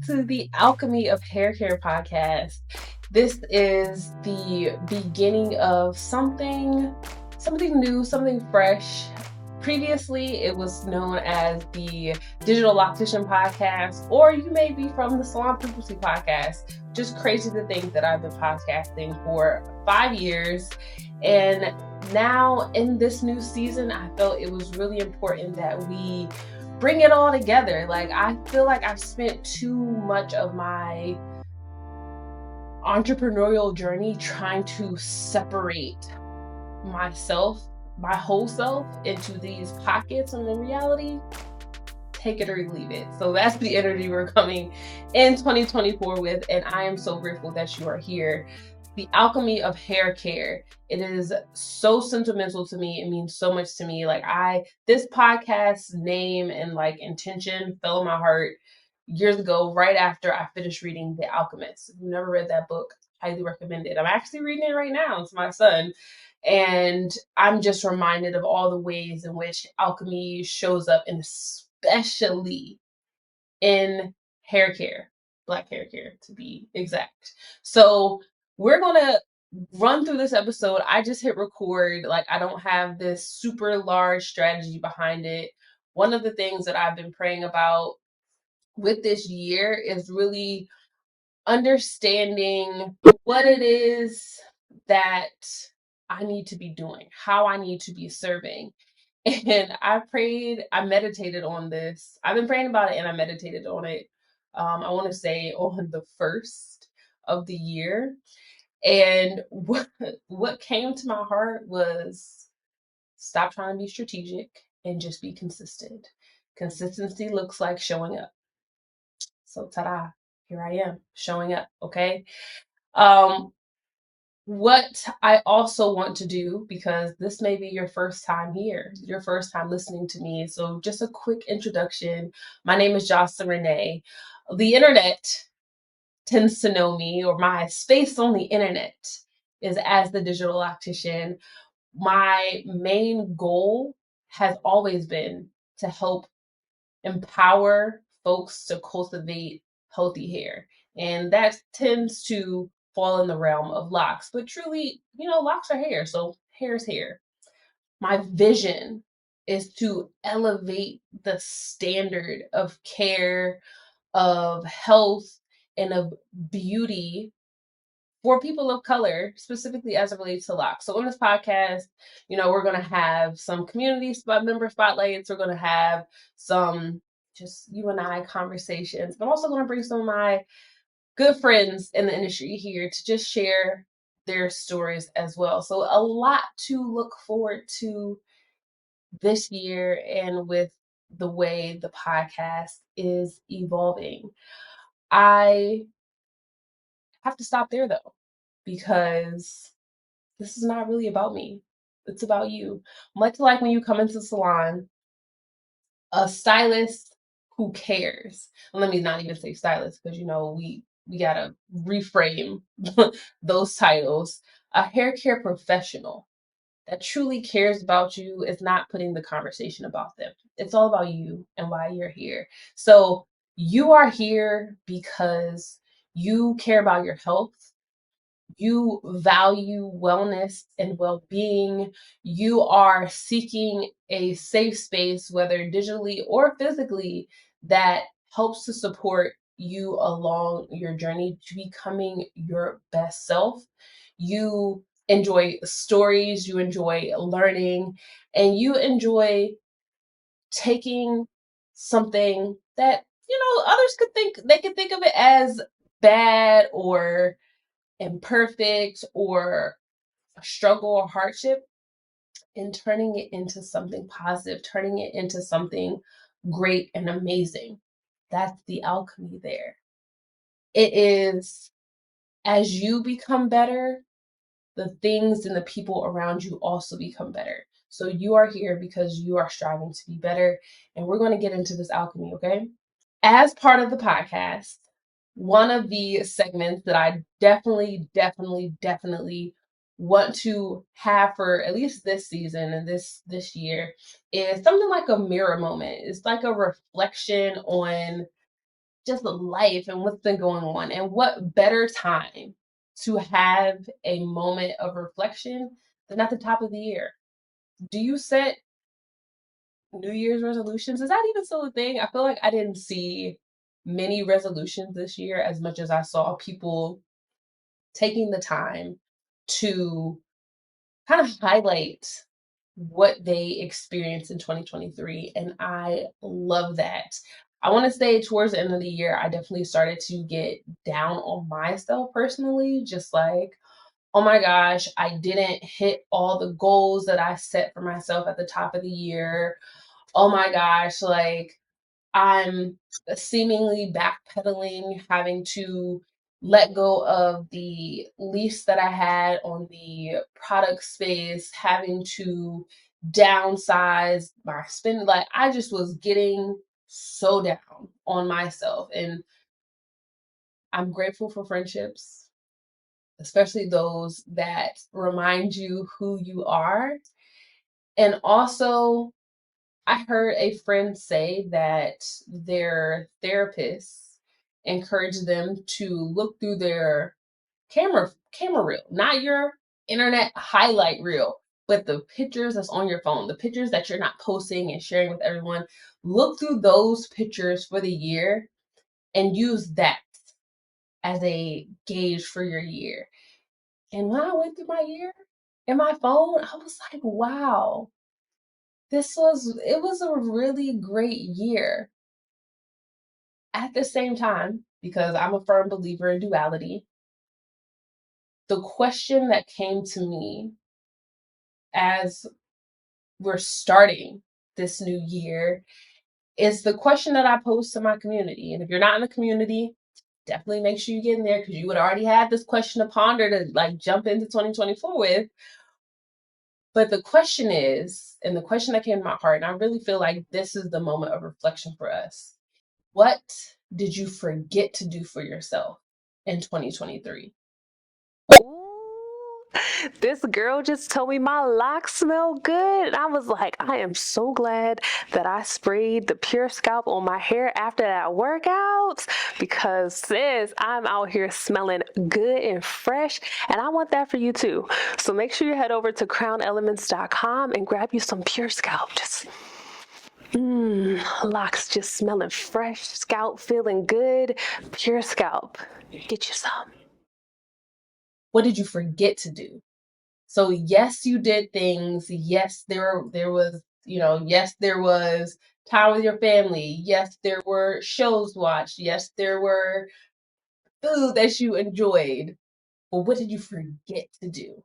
to the Alchemy of Hair Care podcast. This is the beginning of something new, something fresh. Previously, it was known as the Digital Loctician podcast, or you may be from the Salon Frequency podcast. Just crazy to think that I've been podcasting for 5 years. And now in this new season, I felt it was really important that we bring it all together. Like, I feel like I've spent too much of my entrepreneurial journey trying to separate myself, my whole self, into these pockets, and in reality, take it or leave it. So that's the energy we're coming in 2024 with, and I am so grateful that you are here. The Alchemy of Hair Care. It is so sentimental to me. It means so much to me. This podcast's name and intention fell in my heart years ago, right after I finished reading The Alchemist. If you've never read that book, highly recommend it. I'm actually reading it right now. It's my son. And I'm just reminded of all the ways in which alchemy shows up, and especially in hair care, Black hair care to be exact. So we're going to run through this episode. I just hit record. I don't have this super large strategy behind it. One of the things that I've been praying about with this year is really understanding what it is that I need to be doing, how I need to be serving. And I meditated on this. I've been praying about it and I meditated on it. I want to say on the 1st of the year. And what came to my heart was stop trying to be strategic and just be consistent. Consistency looks like showing up. So ta-da, here I am showing up, okay? What I also want to do, because this may be your first time here, your first time listening to me, so just a quick introduction. My name is Jocelyn Renee. The internet tends to know me, or my space on the internet is as the digital loctician. My main goal has always been to help empower folks to cultivate healthy hair. And that tends to fall in the realm of locks. But truly, locks are hair, so hair is hair. My vision is to elevate the standard of care, of health, and of beauty for people of color, specifically as it relates to locks. So on this podcast, we're going to have some community member spotlights. We're going to have some just you and I conversations, but I'm also going to bring some of my good friends in the industry here to just share their stories as well. So a lot to look forward to this year, and with the way the podcast is evolving. I have to stop there though, because this is not really about me. It's about you. Much like when you come into the salon, a stylist who cares. And let me not even say stylist, because we gotta reframe those titles. A hair care professional that truly cares about you is not putting the conversation about them. It's all about you and why you're here. So you are here because you care about your health. You value wellness and well-being. You are seeking a safe space, whether digitally or physically, that helps to support you along your journey to becoming your best self. You enjoy stories, you enjoy learning, and you enjoy taking something that, others could think of it as bad or imperfect or a struggle or hardship, and turning it into something positive, turning it into something great and amazing. That's the alchemy there. It is, as you become better, the things and the people around you also become better. So you are here because you are striving to be better, and we're going to get into this alchemy, okay? As part of the podcast, one of the segments that I definitely want to have for at least this season and this year is something like a mirror moment. It's like a reflection on just life and what's been going on. And what better time to have a moment of reflection than at the top of the year? Do you set New Year's resolutions? Is that even still a thing? I feel like I didn't see many resolutions this year as much as I saw people taking the time to kind of highlight what they experienced in 2023. And I love that. I want to say towards the end of the year, I definitely started to get down on myself personally, just like, oh my gosh, I didn't hit all the goals that I set for myself at the top of the year. Oh my gosh, like I'm seemingly backpedaling, having to let go of the lease that I had on the product space, having to downsize my spend. Like I just was getting so down on myself. And I'm grateful for friendships, especially those that remind you who you are. And also, I heard a friend say that their therapist encouraged them to look through their camera reel, not your internet highlight reel, but the pictures that's on your phone, the pictures that you're not posting and sharing with everyone. Look through those pictures for the year and use that as a gauge for your year. And when I went through my year in my phone, I was like, wow, it was a really great year. At the same time, because I'm a firm believer in duality, the question that came to me as we're starting this new year is the question that I posed to my community. And if you're not in the community, definitely make sure you get in there because you would already have this question to ponder to like jump into 2024 with. But the question is, and the question that came to my heart, and I really feel like this is the moment of reflection for us. What did you forget to do for yourself in 2023? Ooh, this girl just told me my locks smell good. And I was like, I am so glad that I sprayed the Pure Scalp on my hair after that workout because sis, I'm out here smelling good and fresh and I want that for you too. So make sure you head over to crownelements.com and grab you some Pure Scalp. Just locks just smelling fresh, scalp feeling good. Pure Scalp. Get you some. What did you forget to do? So yes, you did things. Yes, there was, yes, there was time with your family. Yes, there were shows watched. Yes, there were food that you enjoyed. But what did you forget to do?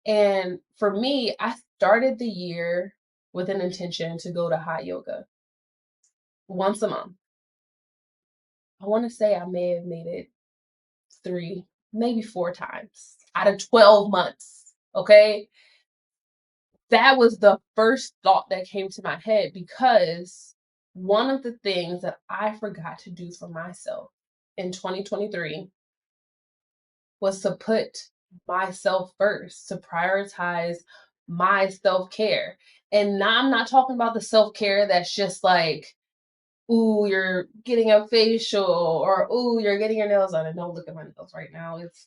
And for me, I started the year with an intention to go to hot yoga once a month. I want to say I may have made it 3, maybe 4 times out of 12 months. Okay. That was the first thought that came to my head because one of the things that I forgot to do for myself in 2023 was to put myself first, to prioritize my self-care. And now I'm not talking about the self-care that's just like, ooh, you're getting a facial or ooh, you're getting your nails done. And don't look at my nails right now. It's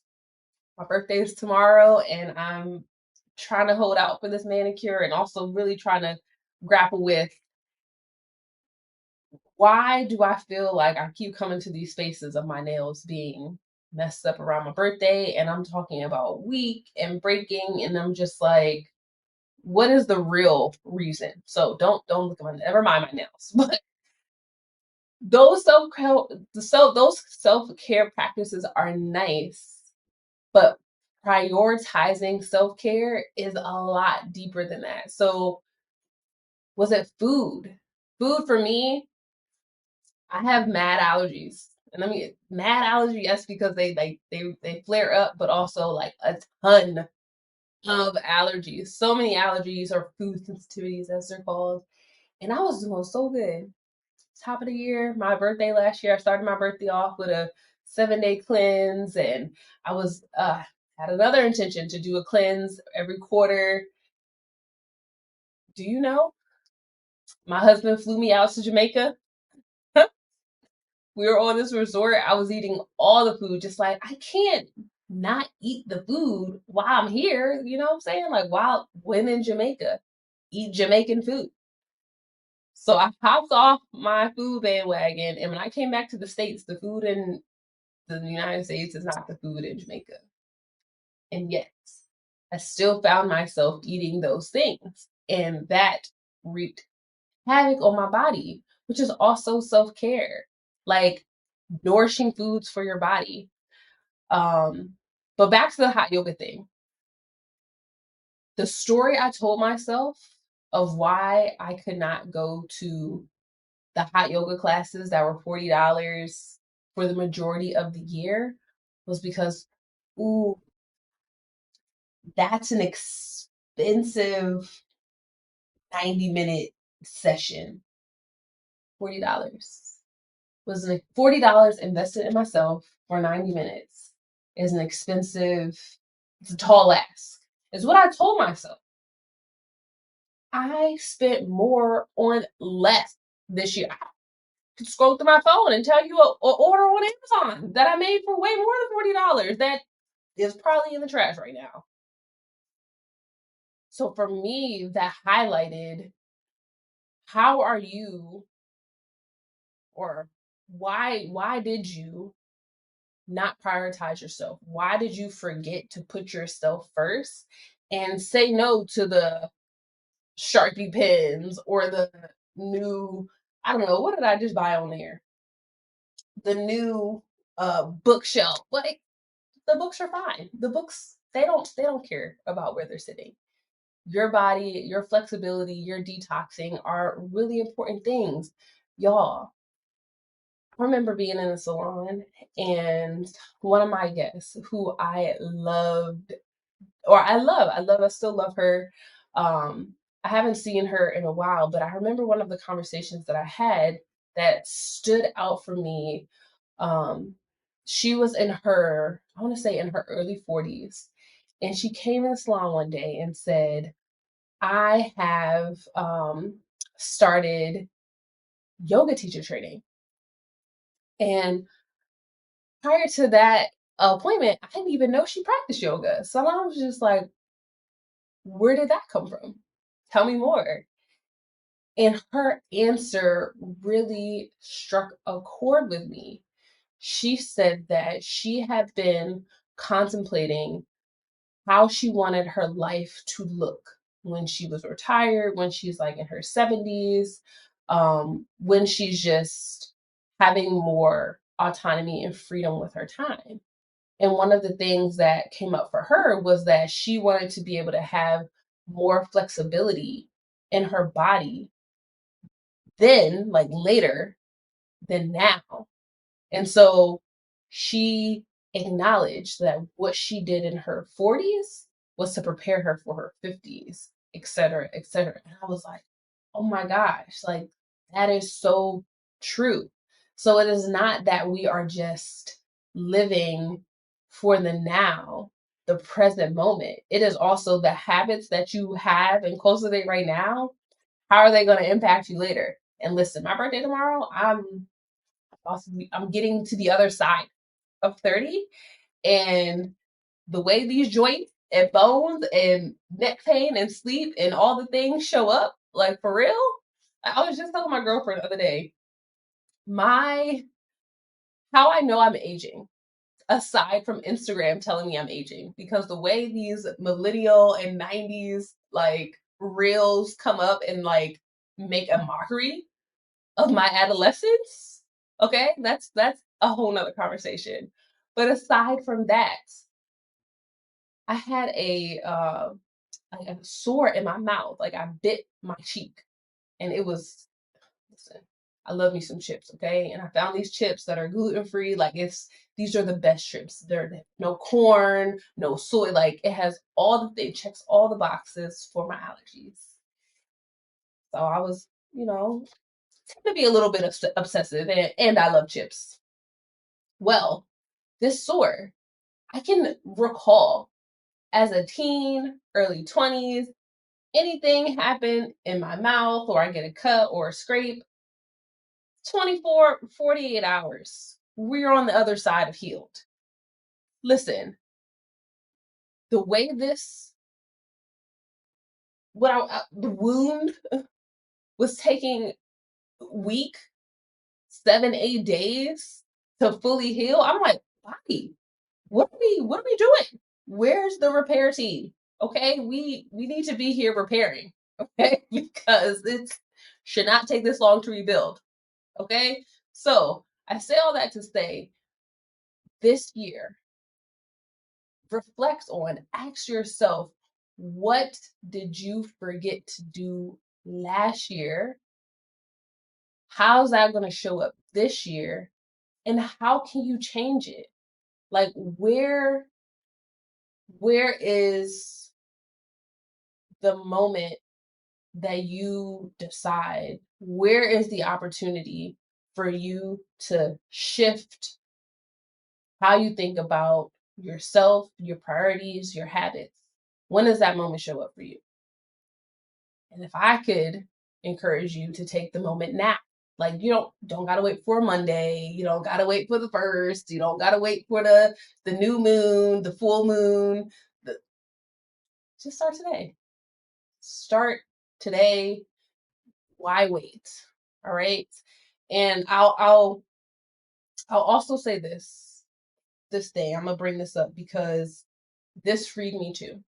my birthday is tomorrow and I'm trying to hold out for this manicure and also really trying to grapple with why do I feel like I keep coming to these spaces of my nails being messed up around my birthday and I'm talking about weak and breaking and I'm just like what is the real reason? So don't look at my never mind my nails. But those those self-care practices are nice, but prioritizing self-care is a lot deeper than that. So was it food? Food for me, I have mad allergies. And I mean mad allergy, yes, because they flare up, but also like a ton of allergies. So many allergies or food sensitivities as they're called. And I was doing so good. Top of the year, my birthday last year, I started my birthday off with a 7-day cleanse and I was had another intention to do a cleanse every quarter. Do you know? My husband flew me out to Jamaica We were on this resort. I was eating all the food, just like, I can't not eat the food while I'm here. You know what I'm saying? Like, while when in Jamaica, eat Jamaican food. So I hopped off my food bandwagon, and when I came back to the States, the food in the United States is not the food in Jamaica. And yet, I still found myself eating those things. And that wreaked havoc on my body, which is also self care, like nourishing foods for your body. But back to the hot yoga thing. The story I told myself of why I could not go to the hot yoga classes that were $40 for the majority of the year was because, ooh, that's an expensive 90-minute session. $40 was like $40 invested in myself for 90 minutes is an expensive, it's a tall ask. Is what I told myself. I spent more on less this year. I could scroll through my phone and tell you a order on Amazon that I made for way more than $40 that is probably in the trash right now. So for me, that highlighted how are you, or why did you not prioritize yourself? Why did you forget to put yourself first and say no to the Sharpie pens or the new, I don't know, what did I just buy on there? The new bookshelf. Like, the books are fine. The books, they don't care about where they're sitting. Your body, your flexibility, your detoxing are really important things. Y'all, I remember being in a salon, and one of my guests who I loved, or I still love her. I haven't seen her in a while, but I remember one of the conversations that I had that stood out for me. Um, she was in her, I want to say in her early 40s, and she came in the salon one day and said, I have started yoga teacher training. And prior to that appointment, I didn't even know she practiced yoga. So I was just like, where did that come from? Tell me more. And her answer really struck a chord with me. She said that she had been contemplating how she wanted her life to look when she was retired, when she's like in her 70s, when she's just having more autonomy and freedom with her time. And one of the things that came up for her was that she wanted to be able to have more flexibility in her body then, like later, than now. And so she acknowledged that what she did in her 40s was to prepare her for her 50s, et cetera, et cetera. And I was like, oh my gosh, like that is so true. So it is not that we are just living for the now, the present moment. It is also the habits that you have and cultivate right now. How are they going to impact you later? And listen, my birthday tomorrow, I'm getting to the other side of 30, and the way these joints and bones and neck pain and sleep and all the things show up, like for real. I was just telling my girlfriend the other day, my how I know I'm aging, aside from Instagram telling me I'm aging, because the way these millennial and 90s like reels come up and like make a mockery of my adolescence. Okay, that's a whole nother conversation. But aside from that, I had like a sore in my mouth. Like I bit my cheek, and it was, listen, I love me some chips, okay? And I found these chips that are gluten free. Like these are the best chips. They're no corn, no soy. Like it checks all the boxes for my allergies. So I was, tend to be a little bit obsessive, and I love chips. Well, this sore, I can recall as a teen, early 20s, anything happen in my mouth or I get a cut or a scrape, 24, 48 hours, we're on the other side of healed. Listen, the way this, the wound was taking week, 7, 8 days to fully heal. I'm like, body, what are we doing? Where's the repair team? Okay, we need to be here repairing. Okay, because it should not take this long to rebuild. Okay, so I say all that to say, this year, reflect on, ask yourself, what did you forget to do last year? How's that going to show up this year? And how can you change it? Like, where is the moment that you decide, where is the opportunity for you to shift how you think about yourself, your priorities, your habits? When does that moment show up for you? And if I could encourage you to take the moment now, like, you don't gotta wait for Monday, you don't gotta wait for the first, you don't gotta wait for the new moon, the full moon. Just start today. Start today. Why wait? All right. And I'll also say this day. I'm gonna bring this up because this freed me too.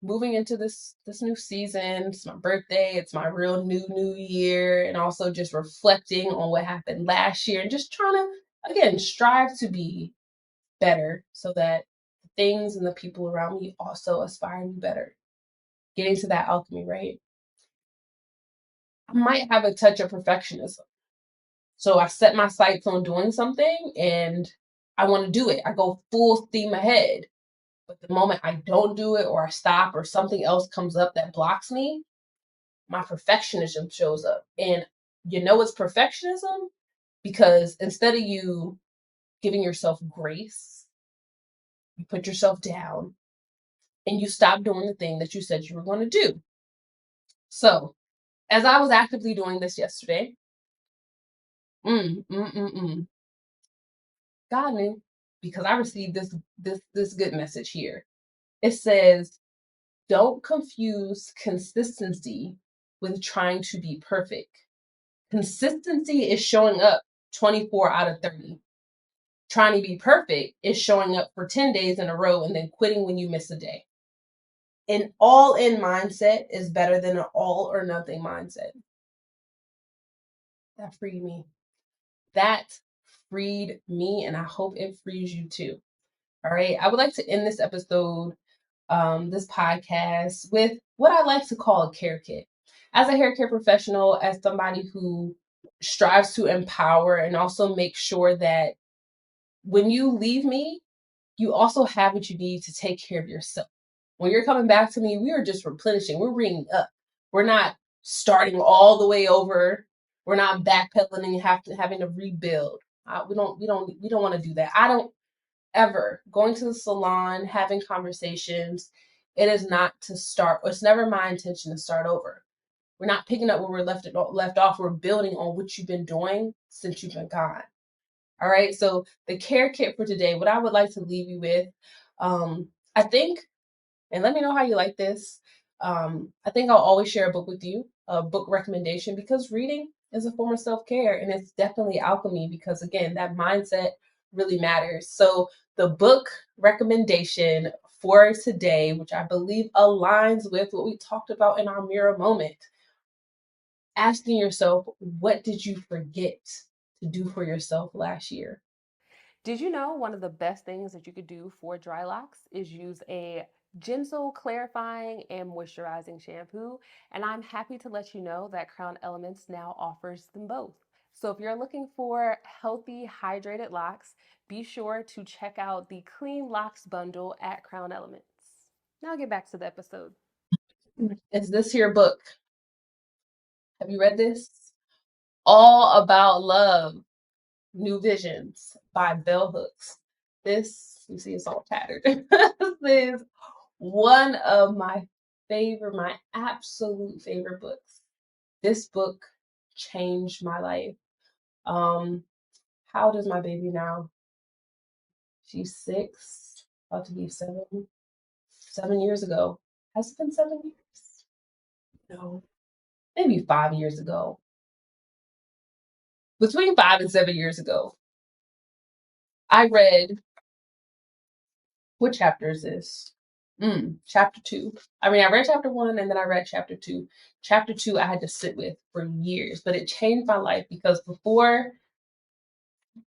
Moving into this new season, it's my birthday, it's my real new year, and also just reflecting on what happened last year and just trying to, again, strive to be better so that the things and the people around me also aspire to be better. Getting to that alchemy, right? I might have a touch of perfectionism. So I set my sights on doing something and I want to do it. I go full steam ahead. But the moment I don't do it or I stop or something else comes up that blocks me, my perfectionism shows up. And you know it's perfectionism because instead of you giving yourself grace, you put yourself down and you stop doing the thing that you said you were going to do. So, as I was actively doing this yesterday, God knew because I received this good message here. It says, "Don't confuse consistency with trying to be perfect. Consistency is showing up 24 out of 30. Trying to be perfect is showing up for 10 days in a row and then quitting when you miss a day." An all-in mindset is better than an all or nothing mindset. That freed me. That freed me, and I hope it frees you too. All right. I would like to end this episode, this podcast, with what I like to call a care kit. As a hair care professional, as somebody who strives to empower and also make sure that when you leave me, you also have what you need to take care of yourself. When you're coming back to me, we are just replenishing. We're ringing up. We're not starting all the way over. We're not backpedaling and having to rebuild. We don't want to do that. I don't ever going to the salon, having conversations. It is not to start. It's never my intention to start over. We're not picking up where we're left off. We're building on what you've been doing since you've been gone. All right. So the care kit for today, what I would like to leave you with, I think, and let me know how you like this. I think I'll always share a book with you, a book recommendation, because reading is a form of self-care and it's definitely alchemy because, again, that mindset really matters. So the book recommendation for today, which I believe aligns with what we talked about in our mirror moment, asking yourself, what did you forget to do for yourself last year? Did you know one of the best things that you could do for dry locks is use a gentle, clarifying, and moisturizing shampoo? And I'm happy to let you know that Crown Elements now offers them both. So if you're looking for healthy, hydrated locks, be sure to check out the Clean Locks bundle at Crown Elements. Now I'll get back to the episode. Is this your book? Have you read this? All About Love, New Visions by Bell Hooks. This, you see, it's all tattered. This is one of my absolute favorite books. This book changed my life. How old is my baby now? She's 6, about to be 7. 7 years ago. Has it been 7 years? No, maybe 5 years ago. Between 5 and 7 years ago, I read, what chapter is this? Chapter 2. I mean, I read chapter 1 and then I read chapter 2. Chapter 2 I had to sit with for years, but it changed my life because before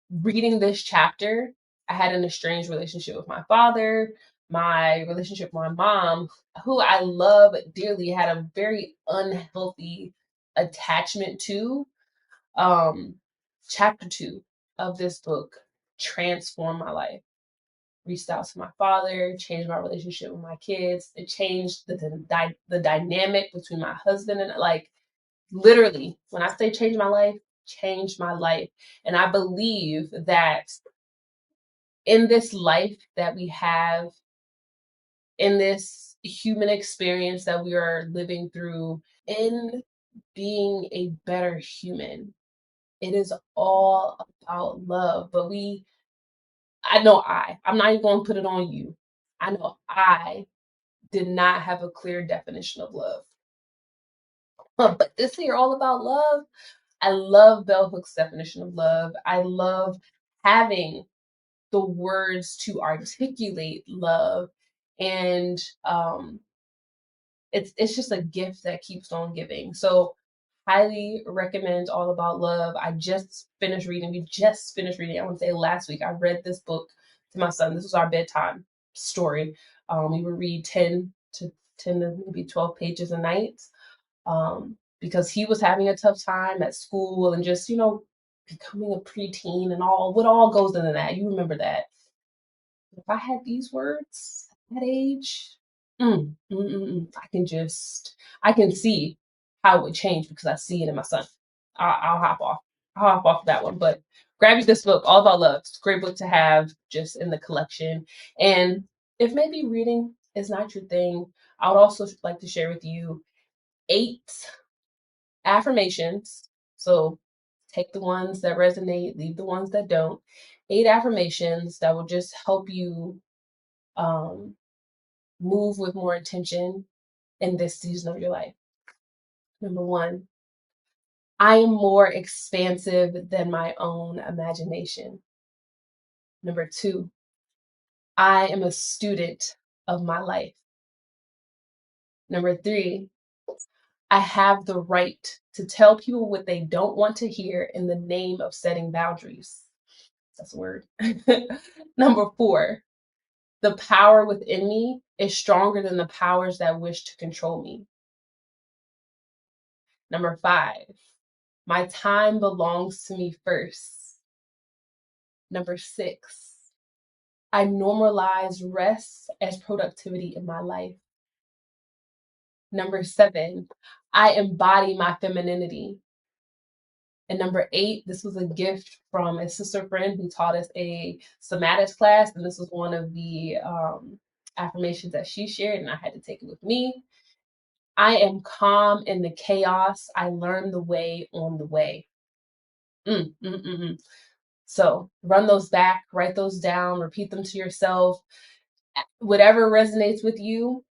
reading this chapter, I had an estranged relationship with my father. My relationship with my mom, who I love dearly, had a very unhealthy attachment to. Um, Chapter 2 of this book transformed my life. Reached out to my father, changed my relationship with my kids. It changed the dynamic between my husband and, like, literally, when I say change my life, changed my life. And I believe that in this life that we have, in this human experience that we are living through, in being a better human, it is all about love. But I'm not even going to put it on you. I know I did not have a clear definition of love. But this here, all about love. I love Bell Hook's definition of love. I love having the words to articulate love. And it's just a gift that keeps on giving. So highly recommend All About Love. We just finished reading, I want to say last week. I read this book to my son. This was our bedtime story. We would read 10 to maybe 12 pages a night, because he was having a tough time at school and just, becoming a preteen and what all goes into that. You remember that. If I had these words at that age, I can see how it would change because I see it in my son. I'll hop off. I'll hop off that one. But grab you this book, All About Love. It's a great book to have just in the collection. And if maybe reading is not your thing, I would also like to share with you 8 affirmations. So take the ones that resonate, leave the ones that don't. 8 affirmations that will just help you um, move with more intention in this season of your life. Number 1, I am more expansive than my own imagination. Number 2, I am a student of my life. Number 3, I have the right to tell people what they don't want to hear in the name of setting boundaries. That's a word. Number 4, the power within me is stronger than the powers that wish to control me. Number 5, my time belongs to me first. Number 6, I normalize rest as productivity in my life. Number 7, I embody my femininity. And number 8, this was a gift from a sister friend who taught us a somatics class. And this was one of the affirmations that she shared, and I had to take it with me. I am calm in the chaos. I learn the way on the way. So run those back, write those down, repeat them to yourself. Whatever resonates with you,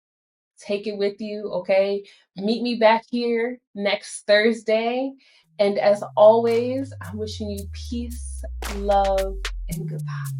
take it with you, okay? Meet me back here next Thursday. And as always, I'm wishing you peace, love, and goodbye.